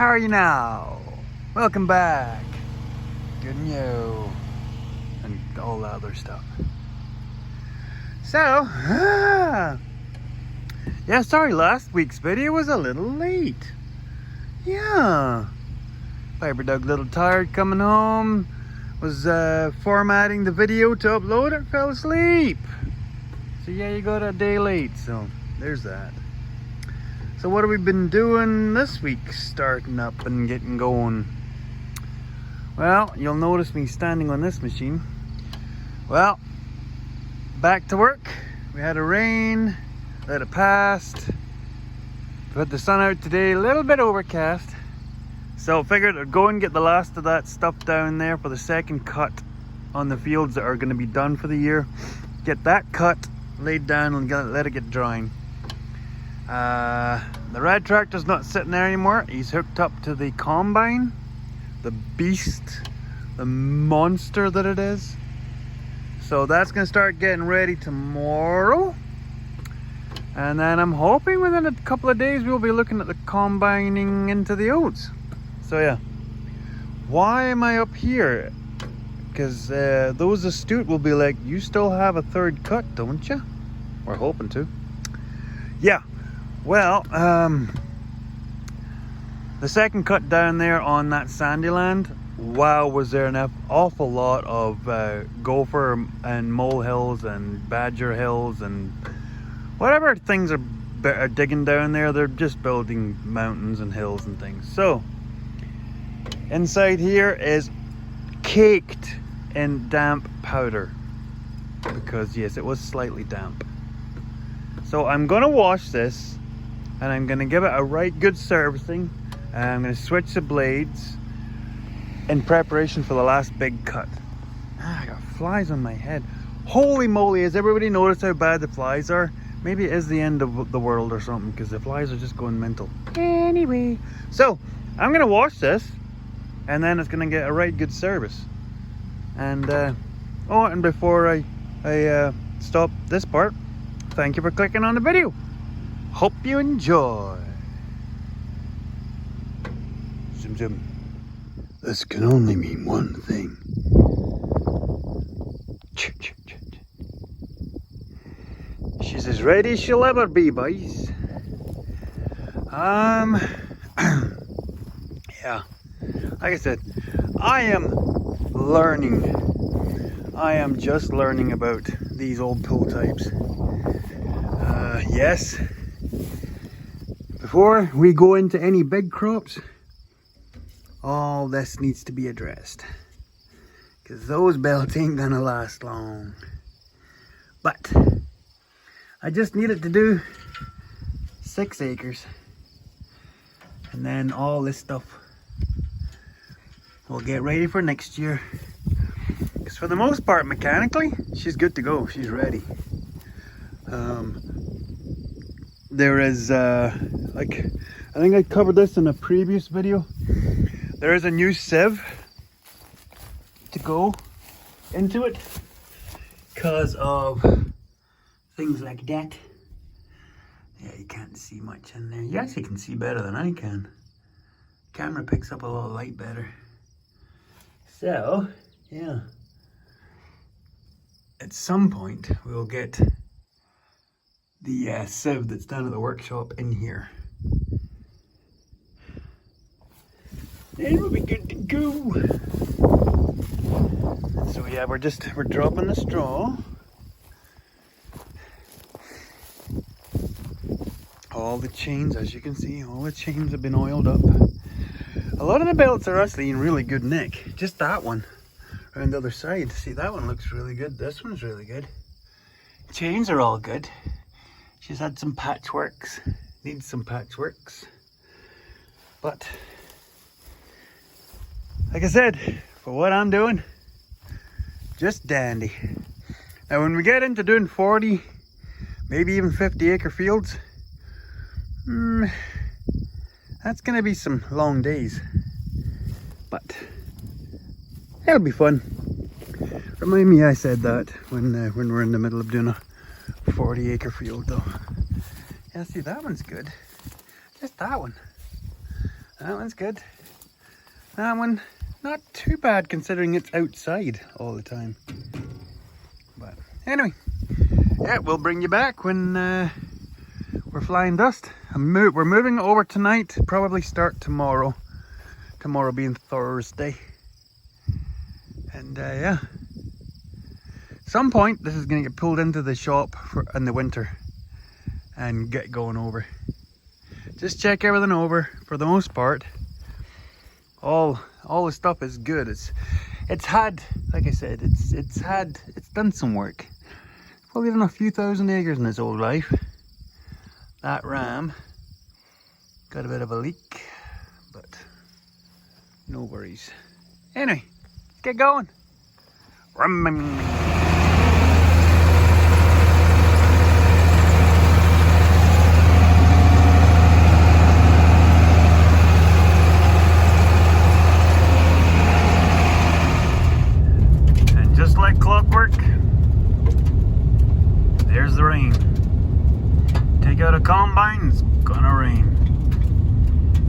How are you now? Welcome back. Good new. And all that other stuff. So, yeah, sorry, last week's video was a little late. Yeah. Piper Doug a little tired coming home. Was formatting the video to upload it, fell asleep. So yeah, you got a day late, so there's that. So what have we been doing this week, starting up and getting going? Well, you'll notice me standing on this machine. Well, back to work. We had a rain, let it pass. Put the sun out today, a little bit overcast. So figured I'd go and get the last of that stuff down there for the second cut on the fields that are going to be done for the year. Get that cut laid down and let it get drying. The red tractor's not sitting there anymore. He's hooked up to the combine, the beast, the monster that it is. So that's going to start getting ready tomorrow. And then I'm hoping within a couple of days we'll be looking at the combining into the oats. So yeah, why am I up here? Because those astute will be like, you still have a third cut, don't you? We're hoping to. Yeah, well, the second cut down there on that sandy land, wow, was there an awful lot of gopher and mole hills and badger hills and whatever things are digging down there. They're just building mountains and hills and things. So inside here is caked in damp powder because yes, it was slightly damp. So I'm gonna wash this and I'm gonna give it a right good servicing, and I'm gonna switch the blades in preparation for the last big cut. I got flies on my head. Holy moly, has everybody noticed how bad the flies are? Maybe it is the end of the world or something, because the flies are just going mental. Anyway, so I'm gonna wash this and then it's gonna get a right good service. And oh, and before I stop this part, thank you for clicking on the video. Hope you enjoy. Zoom zoom. This can only mean one thing. She's as ready as she'll ever be, boys. Yeah. Like I said, I am learning. I am just learning about these old pull types. Yes. Before we go into any big crops, all this needs to be addressed. Because those belts ain't gonna last long. But I just needed to do 6 acres. And then all this stuff we'll get ready for next year. Because for the most part, mechanically, she's good to go. She's ready. There is, like, I think I covered this in a previous video. There is a new sieve to go into it because of things like that. Yeah, you can't see much in there. You actually can see better than I can. Camera picks up a lot of light better. So, yeah. At some point, we'll get the sieve that's down at the workshop in here. Then we'll be good to go. So yeah, we're dropping the straw. All the chains, as you can see, all the chains have been oiled up. A lot of the belts are actually in really good nick. Just that one around the other side. See, that one looks really good. This one's really good. Chains are all good. She's had some patchworks. Needs some patchworks. But like I said, for what I'm doing, just dandy. Now when we get into doing 40, maybe even 50 acre fields, that's gonna be some long days. But it'll be fun. Remind me I said that when we're in the middle of doing a 40 acre field though. Yeah, see, that one's good. Just that one. That one's good. That one, not too bad considering it's outside all the time. But anyway, yeah, we'll bring you back when we're flying dust. We're moving over tonight, probably start tomorrow. Tomorrow being Thursday. And yeah, some point this is going to get pulled into the shop in the winter and get going over. Just check everything over. For the most part, all the stuff is good. It's had, like I said, it's done some work. Probably done a few thousand acres in its old life. That ram got a bit of a leak, but no worries. Anyway, let's get going. And just like clockwork, there's the rain. Take out a combine, it's gonna rain.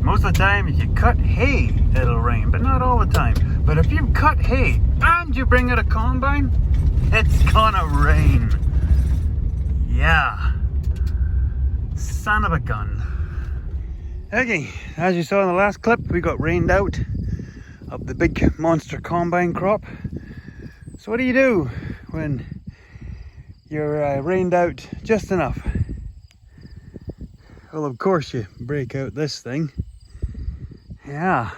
Most of the time, if you cut hay, it'll rain, but not all the time. But if you cut hay and you bring out a combine, it's gonna rain. Yeah. Son of a gun. Okay, as you saw in the last clip, we got rained out of the big monster combine crop. So what do you do when you're rained out just enough? Well, of course you break out this thing. Yeah,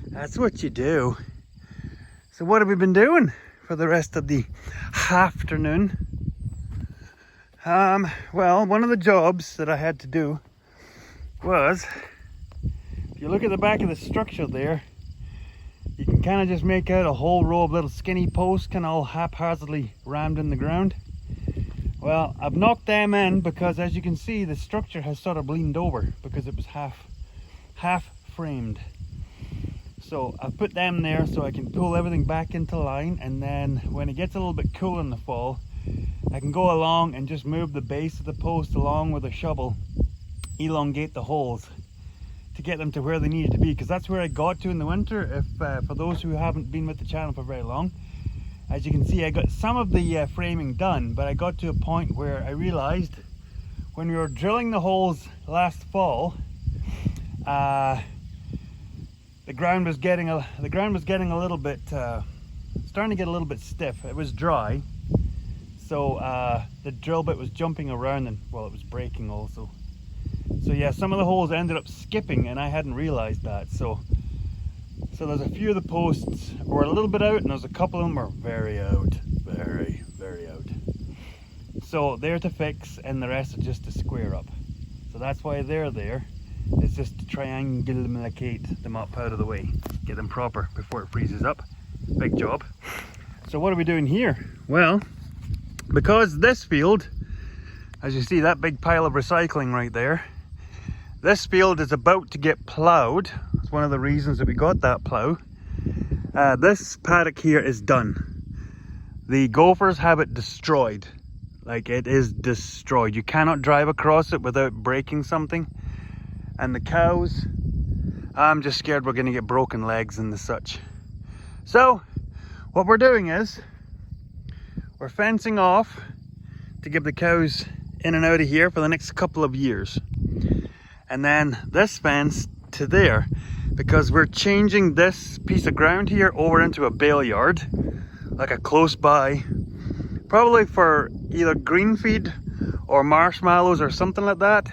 that's what you do. So what have we been doing for the rest of the afternoon? Well, one of the jobs that I had to do was, if you look at the back of the structure there, you can kind of just make out a whole row of little skinny posts kind of all haphazardly rammed in the ground. Well, I've knocked them in because, as you can see, the structure has sort of leaned over because it was half framed. So I've put them there so I can pull everything back into line, and then when it gets a little bit cool in the fall, I can go along and just move the base of the post along with a shovel, elongate the holes to get them to where they needed to be, because that's where I got to in the winter. If for those who haven't been with the channel for very long, as you can see, I got some of the framing done, but I got to a point where I realized when we were drilling the holes last fall, the ground was getting a little bit starting to get a little bit stiff. It was dry, so the drill bit was jumping around, and well, it was breaking also. So yeah, some of the holes ended up skipping, and I hadn't realized that. So there's a few of the posts were a little bit out, and there's a couple of them were very out, very out. So they're to fix, and the rest are just to square up. So that's why they're there. It's just to triangulate them up out of the way, get them proper before it freezes up. Big job. So what are we doing here? Well, because this field, as you see that big pile of recycling right there, this field is about to get ploughed. It's one of the reasons that we got that plough. This paddock here is done. The gophers have it destroyed. Like, it is destroyed. You cannot drive across it without breaking something. And the cows, I'm just scared we're going to get broken legs and the such. So what we're doing is we're fencing off to give the cows in and out of here for the next couple of years. And then this fence to there, because we're changing this piece of ground here over into a bale yard, like a close by, probably for either green feed or marshmallows or something like that.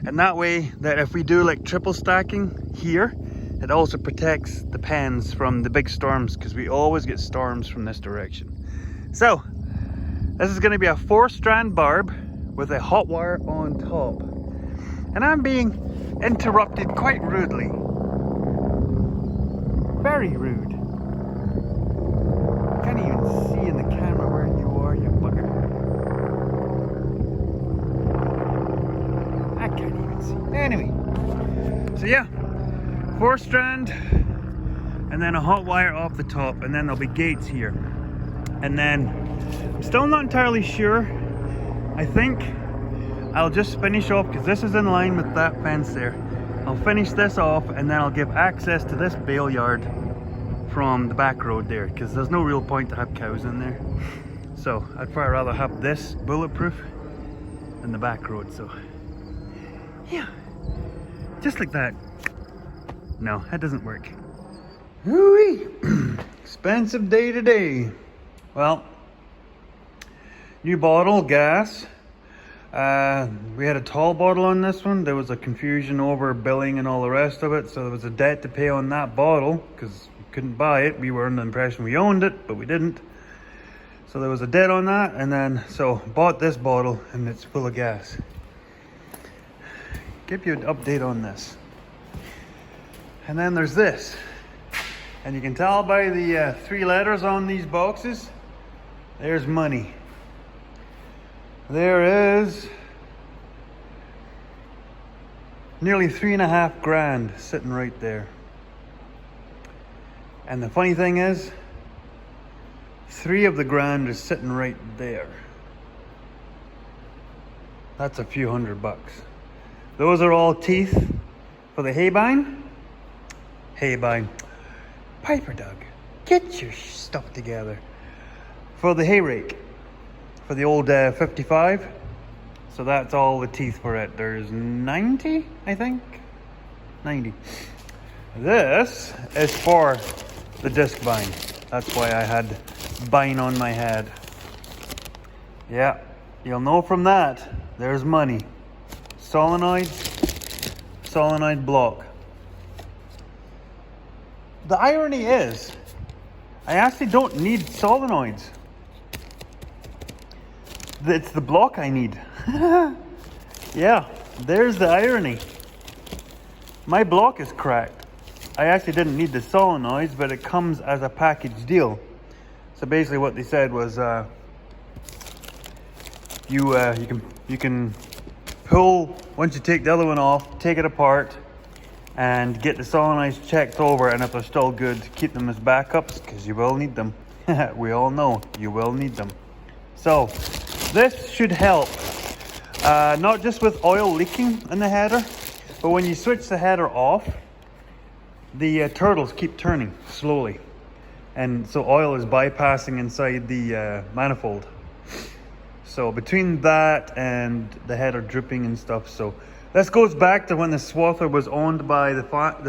And that way, that if we do like triple stacking here, it also protects the pens from the big storms, because we always get storms from this direction. So this is going to be a 4-strand barb with a hot wire on top, and I'm being interrupted quite rudely. Very rude. Can't even see in the camera where you are, you bugger. I can't even see. Anyway, so yeah, 4-strand, and then a hot wire off the top, and then there'll be gates here. And then I'm still not entirely sure. I think I'll just finish off, because this is in line with that fence there. I'll finish this off and then I'll give access to this bale yard from the back road there, because there's no real point to have cows in there. So I'd far rather have this bulletproof than the back road. So yeah, just like that. No, that doesn't work. Woo-wee. Expensive day today. Well, new bottle, gas. We had a tall bottle on this one. There was a confusion over billing and all the rest of it, so there was a debt to pay on that bottle because we couldn't buy it. We were under the impression we owned it, but we didn't. So there was a debt on that, and then so bought this bottle and it's full of gas. Give you an update on this. And then there's this, and you can tell by the 3 letters on these boxes, there's money. There is nearly 3.5 grand sitting right there. And the funny thing is, 3 of the grand is sitting right there. That's a few $100. Those are all teeth for the haybine. Haybine. Piper Doug, get your stuff together. For the hay rake. For the old 55. So that's all the teeth for it. There's 90, I think. 90. This is for the disc bine. That's why I had bine on my head. Yeah, you'll know from that. There's money. Solenoid block. The irony is, I actually don't need solenoids. It's the block I need. Yeah, there's the irony. My block is cracked. I actually didn't need the solenoids, but it comes as a package deal. So basically what they said was you can pull, once you take the other one off, take it apart and get the solenoids checked over, and if they're still good, keep them as backups, because you will need them. We all know you will need them. So this should help, not just with oil leaking in the header, but when you switch the header off, the turtles keep turning slowly, and so oil is bypassing inside the manifold. So between that and the header dripping and stuff, so this goes back to when the swather was owned by the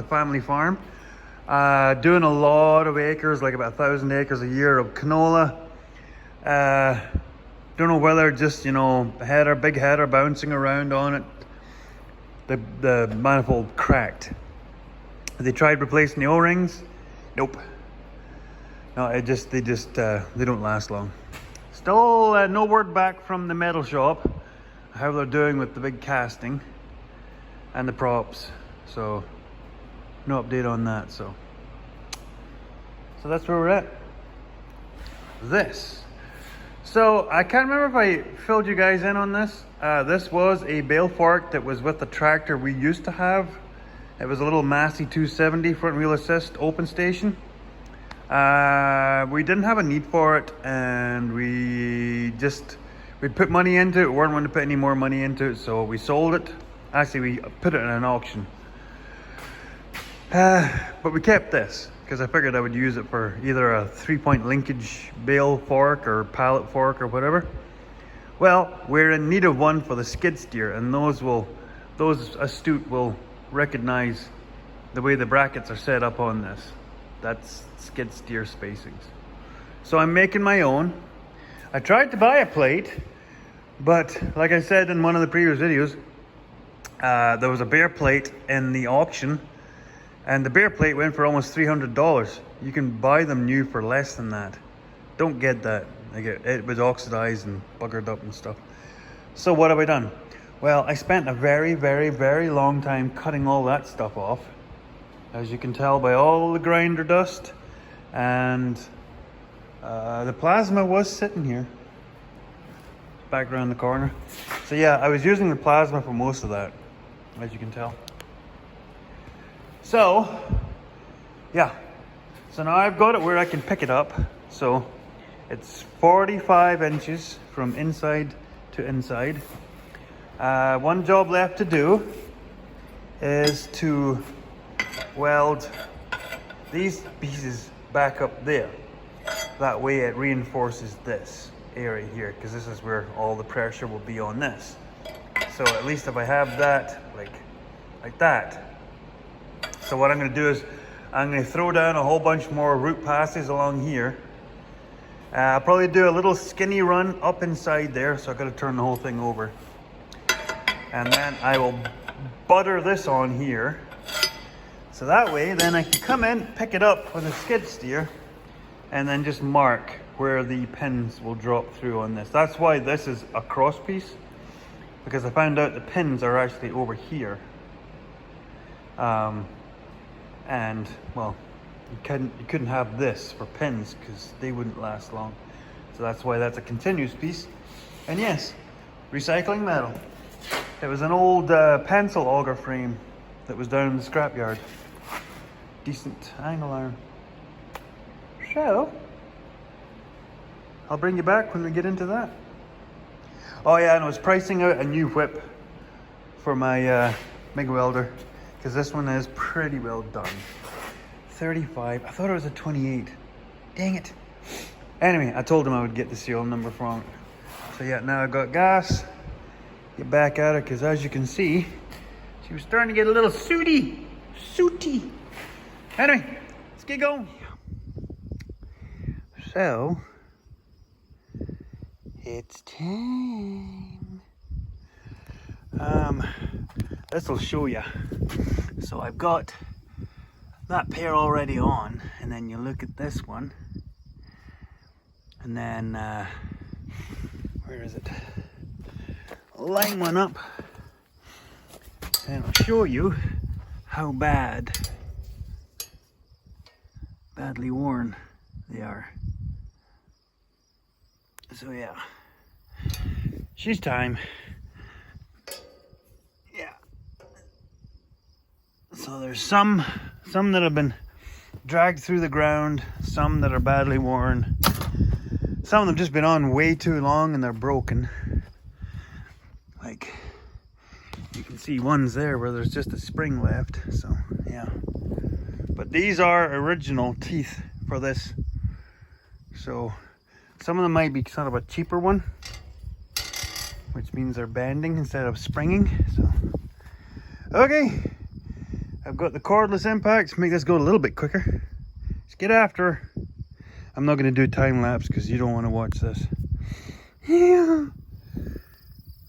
family farm, doing a lot of acres, like about 1,000 acres a year of canola. Don't know whether just, big header bouncing around on it, the manifold cracked. They tried replacing the O-rings. Nope. No, they don't last long. Still no word back from the metal shop how they're doing with the big casting and the props. So no update on that. So that's where we're at. This. So I can't remember if I filled you guys in on this. This was a bale fork that was with the tractor we used to have. It was a little Massey 270 front wheel assist open station. We didn't have a need for it, and we put money into it. We weren't wanting to put any more money into it, so we sold it. Actually, we put it in an auction. But we kept this because I figured I would use it for either a 3-point linkage bale fork or pallet fork or whatever. Well, we're in need of one for the skid steer, and those astute will recognize the way the brackets are set up on this. That's skid steer spacings. So I'm making my own. I tried to buy a plate, but like I said in one of the previous videos, there was a bare plate in the auction, and the bare plate went for almost $300. You can buy them new for less than that. Don't get that. It was oxidized and buggered up and stuff. So what have I done? Well, I spent a very, very, very long time cutting all that stuff off, as you can tell by all the grinder dust, and the plasma was sitting here back around the corner. So yeah, I was using the plasma for most of that, as you can tell. So yeah, so now I've got it where I can pick it up. So it's 45 inches from inside to inside. One job left to do is to weld these pieces back up there. That way it reinforces this area here, because this is where all the pressure will be on this. So at least if I have that like that. So what I'm going to do is I'm going to throw down a whole bunch more root passes along here. I'll probably do a little skinny run up inside there, so I've got to turn the whole thing over. And then I will butter this on here. So that way then I can come in, pick it up with a skid steer, and then just mark where the pins will drop through on this. That's why this is a cross piece, because I found out the pins are actually over here. And well, you couldn't have this for pins because they wouldn't last long. So that's why that's a continuous piece. And yes, recycling metal. It was an old pencil auger frame that was down in the scrapyard. Decent angle iron. So I'll bring you back when we get into that. Oh yeah, and I was pricing out a new whip for my MIG welder, because this one is pretty well done. 35. I thought it was a 28. Dang it. Anyway, I told him I would get the serial number from it. So yeah, now I've got gas. Get back at her, because as you can see, she was starting to get a little sooty. Anyway, let's get going. So, it's time. This will show you. So I've got that pair already on, and then you look at this one, and then where is it? Line one up, and I'll show you how badly worn they are. So yeah, she's time. Yeah. So there's some that have been dragged through the ground, some that are badly worn. Some of them just been on way too long and they're broken. Like, you can see ones there where there's just a spring left, so yeah. But these are original teeth for this. So some of them might be sort of a cheaper one, which means they're bending instead of springing. So okay, I've got the cordless impacts. Make this go a little bit quicker. Let's get after her. I'm not going to do time lapse because you don't want to watch this. Yeah.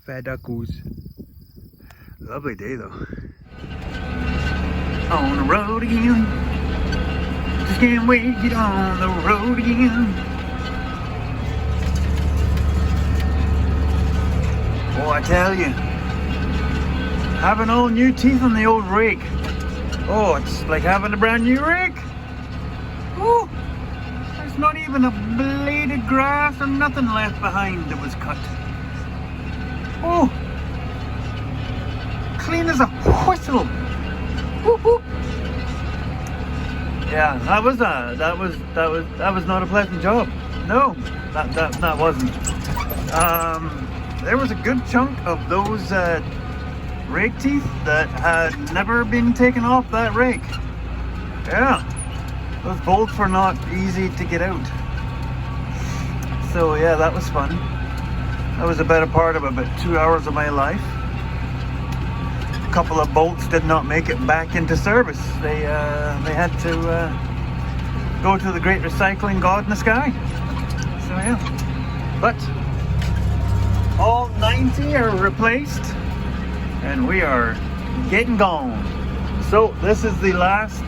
Faduckos. Lovely day though. On the road again. Just can't wait to get on the road again. Oh, I tell you, having all new teeth on the old rake. Oh, it's like having a brand new rake. Oh, there's not even a blade of grass or nothing left behind that was cut. Oh, clean as a whistle. Whoop, whoop. Yeah, that was not a pleasant job. No, that wasn't. There was a good chunk of those rake teeth that had never been taken off that rake. Yeah, those bolts were not easy to get out. So yeah, that was fun. That was the better part of about 2 hours of my life. A couple of bolts did not make it back into service. They had to go to the great recycling god in the sky. So yeah, but all 90 are replaced, and we are getting gone. So this is the last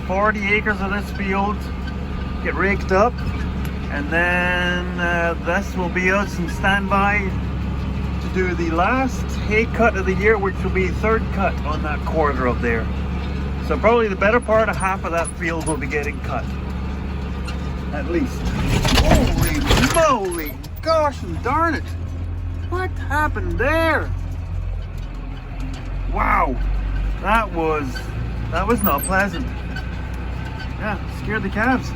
40 acres of this field get raked up, and then this will be us in standby to do the last hay cut of the year, which will be third cut on that quarter up there. So probably the better part of half of that field will be getting cut, at least. Holy moly, gosh and darn it, what happened there? Wow, that was not pleasant. Yeah, scared the calves.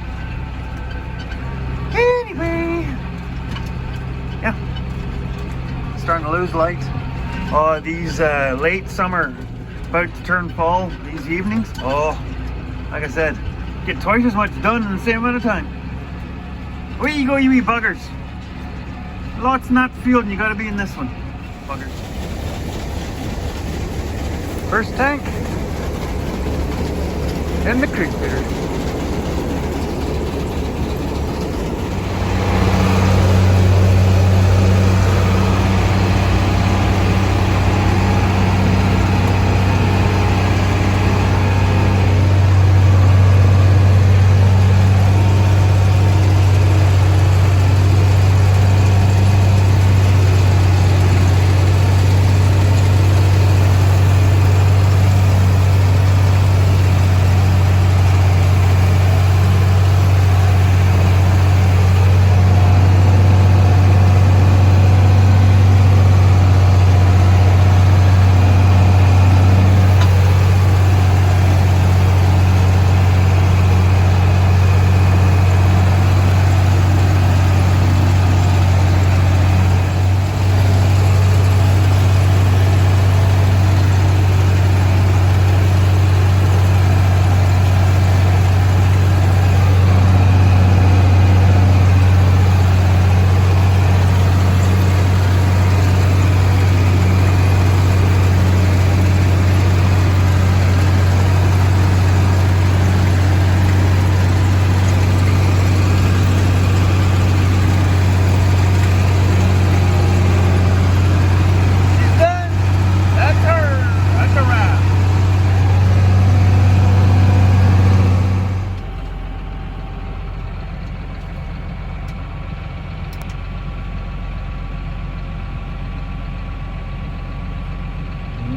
Anyway, yeah, starting to lose light. Oh, these late summer about to turn fall these evenings. Oh, like I said, get twice as much done in the same amount of time. Where you go, you wee buggers? Lots in that field and you gotta be in this one. Buggers. First tank in the creek there.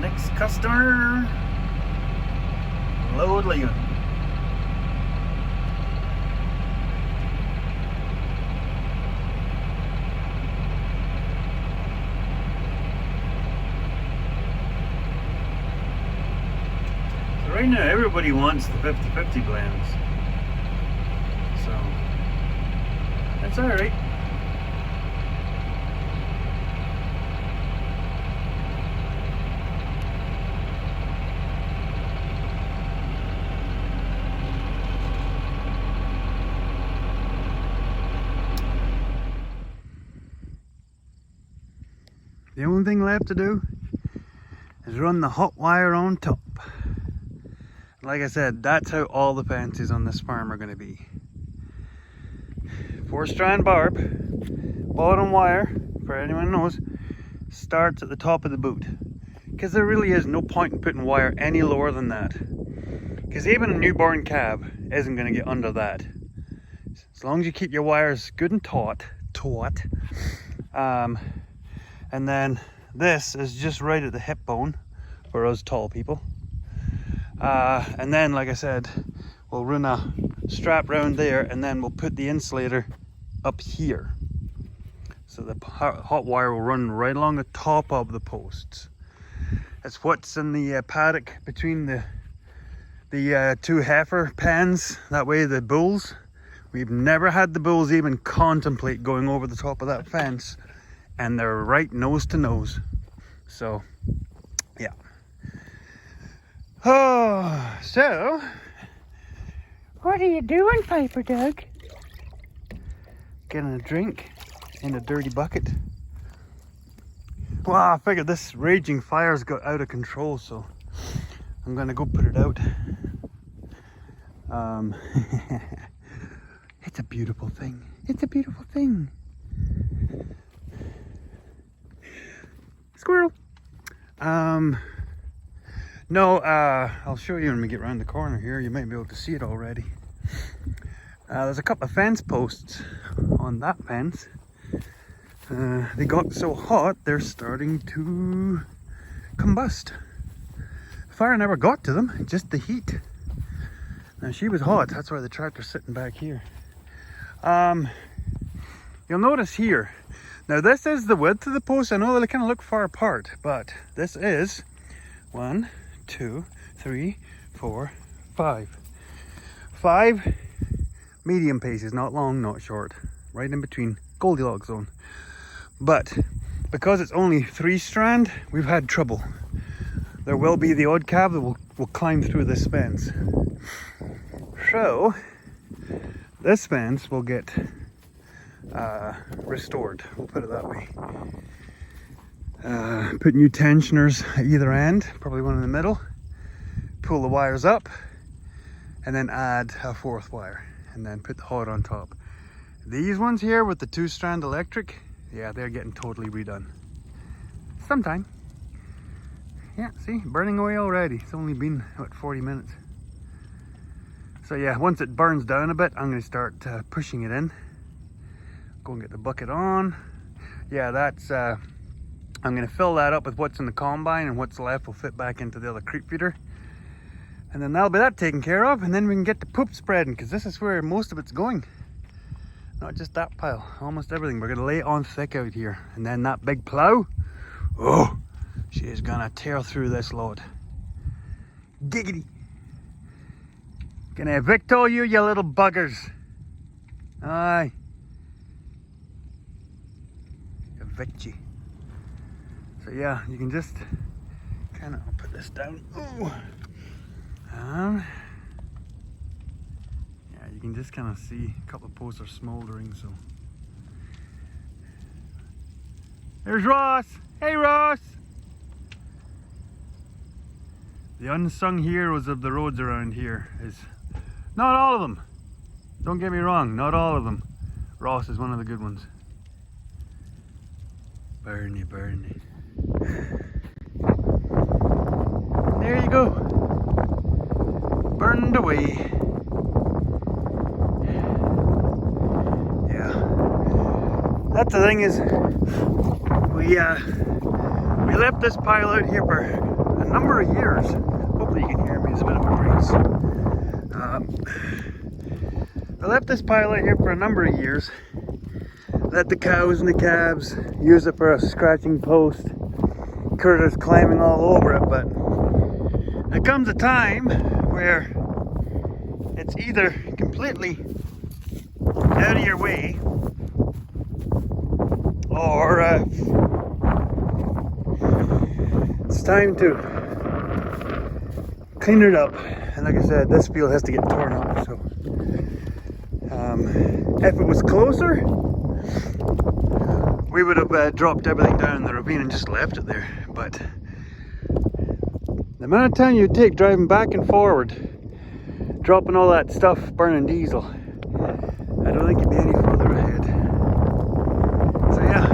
Next customer, load leaving. So right now everybody wants the 50-50 blends. So that's alright. The only thing left to do is run the hot wire on top. Like I said, that's how all the fences on this farm are going to be. 4-strand barb, bottom wire, for anyone who knows, starts at the top of the boot. Because there really is no point in putting wire any lower than that. Because even a newborn calf isn't going to get under that. As long as you keep your wires good and taut. And then this is just right at the hip bone for us tall people. And then, like I said, we'll run a strap round there and then we'll put the insulator up here. So the hot wire will run right along the top of the posts. That's what's in the paddock between the two heifer pens. That way the bulls, we've never had the bulls even contemplate going over the top of that fence. And they're right nose to nose. So, yeah. Oh, so, what are you doing, Piper Doug? Getting a drink in a dirty bucket. Well, I figured this raging fire's got out of control, so I'm gonna go put it out. It's a beautiful thing. It's a beautiful thing. Squirrel. No, I'll show you when we get around the corner here. You might be able to see it already. There's a couple of fence posts on that fence. They got so hot, they're starting to combust. The fire never got to them, just the heat. Now she was hot, that's why the tractor's sitting back here. You'll notice here, now this is the width of the post. I know they kind of look far apart, but this is 1, 2, 3, 4, 5. 5 medium paces, not long, not short. Right in between, Goldilocks zone. But because it's only 3-strand, we've had trouble. there will be the odd cab that will climb through this fence. So this fence will get restored, we'll put it that way. Put new tensioners at either end, probably one in the middle, pull the wires up, and then add a fourth wire, and then put the hood on top. These ones here with the 2-strand electric, yeah, they're getting totally redone. Sometime. Yeah, see, burning away already. It's only been, what, 40 minutes. So yeah, once it burns down a bit, I'm going to start pushing it in. Go and get the bucket on. Yeah, that's, I'm going to fill that up with what's in the combine, and what's left will fit back into the other creep feeder. And then that'll be that taken care of, and then we can get the poop spreading, because this is where most of it's going. Not just that pile, almost everything. We're going to lay it on thick out here. And then that big plow, oh, she is going to tear through this load. Giggity. Gonna evict all you little buggers. Aye. Evict you. So yeah, you can just kind of, I'll put this down. Ooh. Yeah, you can just kind of see a couple of posts are smoldering, so. There's Ross. Hey Ross. The unsung heroes of the roads around here is, not all of them. Don't get me wrong, not all of them. Ross is one of the good ones. Bernie. There you go. Burned away. Yeah. That's the thing is, we left this pile out here for a number of years. Hopefully you can hear me, it's a bit of a breeze. I left this pile out here for a number of years. Let the cows and the calves use it for a scratching post. Critters climbing all over it, but there comes a time where it's either completely out of your way, or it's time to clean it up. And like I said, this field has to get torn up, so if it was closer, we would have dropped everything down in the ravine and just left it there. But the amount of time you take driving back and forward, dropping all that stuff, burning diesel, I don't think you'd be any further ahead. So yeah,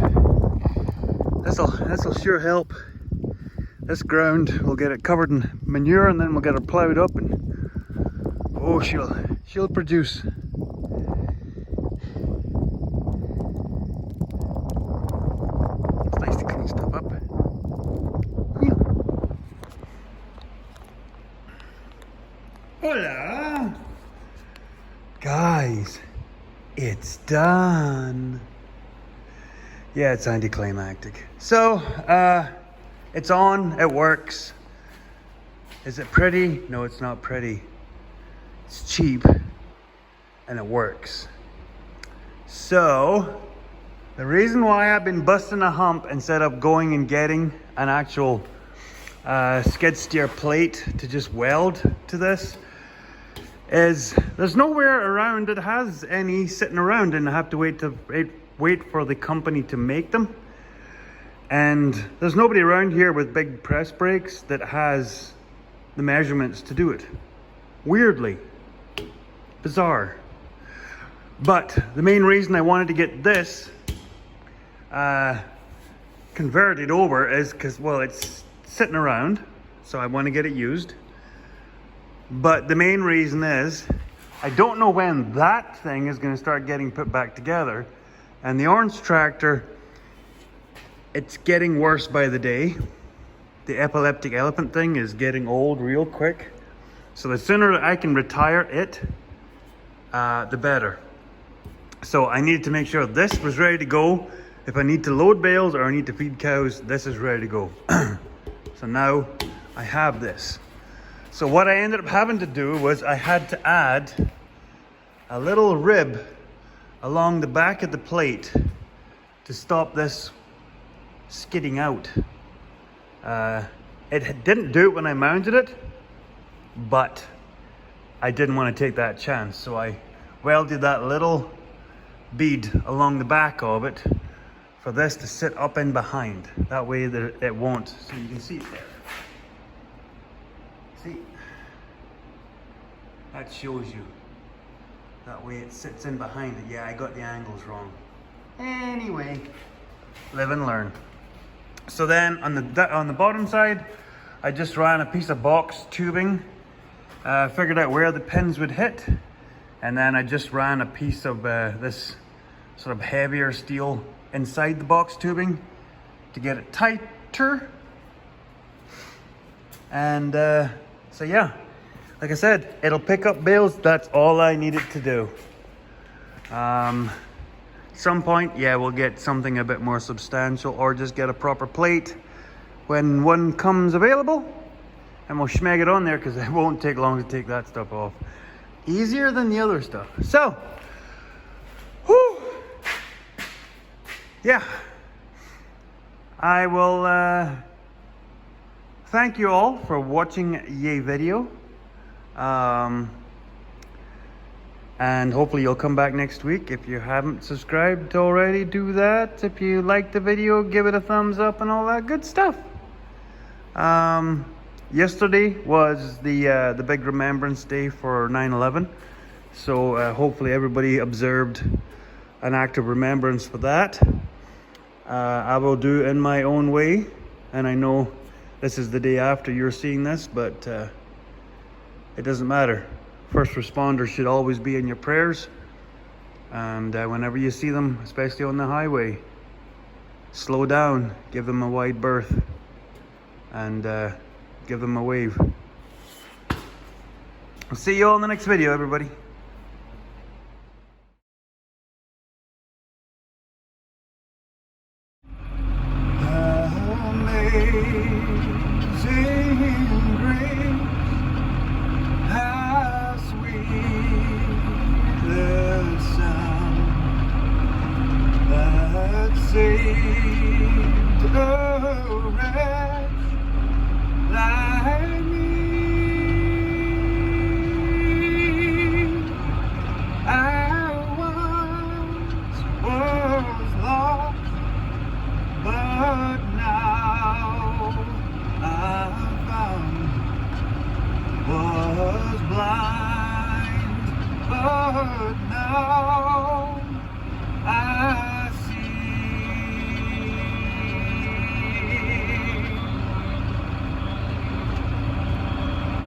this'll sure help. This ground, we'll get it covered in manure, and then we'll get it plowed up, and oh, she'll produce. It's nice to clean stuff up. Yeah. Hola! Guys, it's done. Yeah, it's anticlimactic. So, it's on, it works. Is it pretty? No, it's not pretty. It's cheap, and it works. So, the reason why I've been busting a hump instead of going and getting an actual skid steer plate to just weld to this is there's nowhere around that has any sitting around, and I have to wait for the company to make them. And there's nobody around here with big press brakes that has the measurements to do it. Weirdly. Bizarre. But the main reason I wanted to get this converted over is because, well, it's sitting around, so I want to get it used. But the main reason is I don't know when that thing is going to start getting put back together. And the orange tractor, it's getting worse by the day. The epileptic elephant thing is getting old real quick. So the sooner I can retire it, the better. So I needed to make sure this was ready to go. If I need to load bales or I need to feed cows, this is ready to go. So now I have this. So what I ended up having to do was I had to add a little rib along the back of the plate to stop this skidding out. It didn't do it when I mounted it, but I didn't want to take that chance. So I welded that little bead along the back of it for this to sit up in behind. That way that it won't. So you can see it there. See? That shows you. That way it sits in behind it. Yeah, I got the angles wrong. Anyway, live and learn. So then on the bottom side, I just ran a piece of box tubing, figured out where the pins would hit, and then I just ran a piece of this sort of heavier steel inside the box tubing to get it tighter. And so yeah, like I said, it'll pick up bales. That's all I needed to do. Some point, yeah, we'll get something a bit more substantial, or just get a proper plate when one comes available, and we'll schmeg it on there, because it won't take long to take that stuff off. Easier than the other stuff. So, whew, yeah, I will thank you all for watching ye video. And hopefully you'll come back next week. If you haven't subscribed already, do that. If you liked the video, give it a thumbs up and all that good stuff. Yesterday was the big remembrance day for 9/11. So hopefully everybody observed an act of remembrance for that. I will do it in my own way. And I know this is the day after you're seeing this, but it doesn't matter. First responders should always be in your prayers, and whenever you see them, especially on the highway, slow down, give them a wide berth, and give them a wave. I'll see you all in the next video, everybody. Amazing grace, how sweet the sound that saved a wretch like me. I once was lost, but now I'm found. Was blind, but now